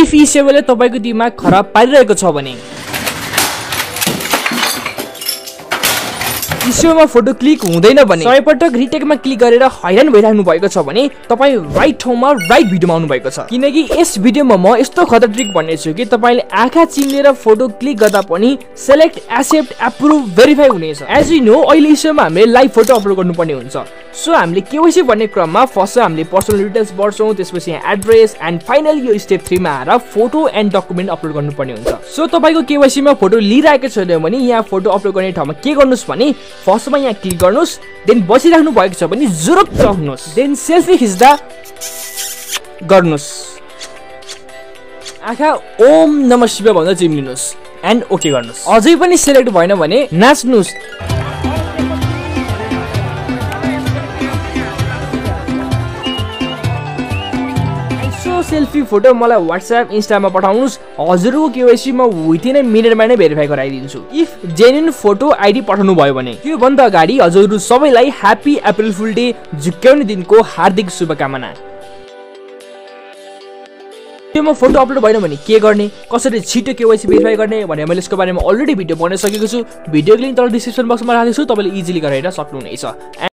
if eSewaले तपाईको दिमाग खराब पारिरहेको छ भने eSewaमा फोटो क्लिक हुँदैन भने 100 पटक रिटेकमा क्लिक गरेर हैरान भइराख्नु भएको छ भने तपाई राइट ठाउँमा राइट भिडियोमा आउनु भएको छ किनकि यस भिडियोमा म यस्तो खतरा ट्रिक भन्ने छु कि तपाईले आँखा चिम्लेर फोटो क्लिक गर्दा पनि सेलेक्ट एक्सेप्ट एप्रुभ भेरिफाई हुनेछ एज यु नो अहिले eSewaमा हामीले लाइभ फोटो अपलोड गर्नुपर्ने हुन्छ सो हामीले केवाइसी भन्ने क्रममा फर्स्ट हामीले पर्सनल डिटेल्स भर्छौं त्यसपछि यहाँ एड्रेस एन्ड फाइनली यो स्टेप 3 मा आएर फोटो एन्ड डकुमेन्ट अपलोड गर्नुपर्ने हुन्छ सो तपाईको केवाइसी मा फोटो लिइराखेको छैन भने यहाँ फोटो अपलोड गर्ने ठाउँमा के गर्नुस् भने फर्स्टमा यहाँ क्लिक गर्नुस् देन बसिराख्नु भएको छ भने जुरुक्क हुनुस् देन सेल्फी खिच्दा गर्नुस् आँखा ओम नमः शिवाय भन्दा चिम्लिनुस् एन्ड ओके गर्नुस् अझै पनि सिलेक्ट भएन भने नाच्नुस् सेल्फी फोटो मलाई व्हाट्सएप इन्स्टामा पठाउनुस् हजुरको केवाइसी मा विथिन अ मिनेटमा नै भेरिफाई गराइदिन्छु इफ जेन्युइन फोटो आइडी पठाउनु भयो भने त्यो भन्दा अगाडि हजुरहरु सबैलाई ह्यापी अप्रिल फुल डे झुक्क्याउने दिनको हार्दिक शुभकामना म फोटो अपलोड भएन भने के गर्ने कसरी छिटो केवाइसी भेरिफाई गर्ने भने मैले यसको बारेमा अलरेडी भिडियो बनाइसकेको छु भिडियोको लिंक तल डिस्क्रिप्सन बक्समा राख्दै छु तपाईले इजिली गरेर सक्नुहुनेछ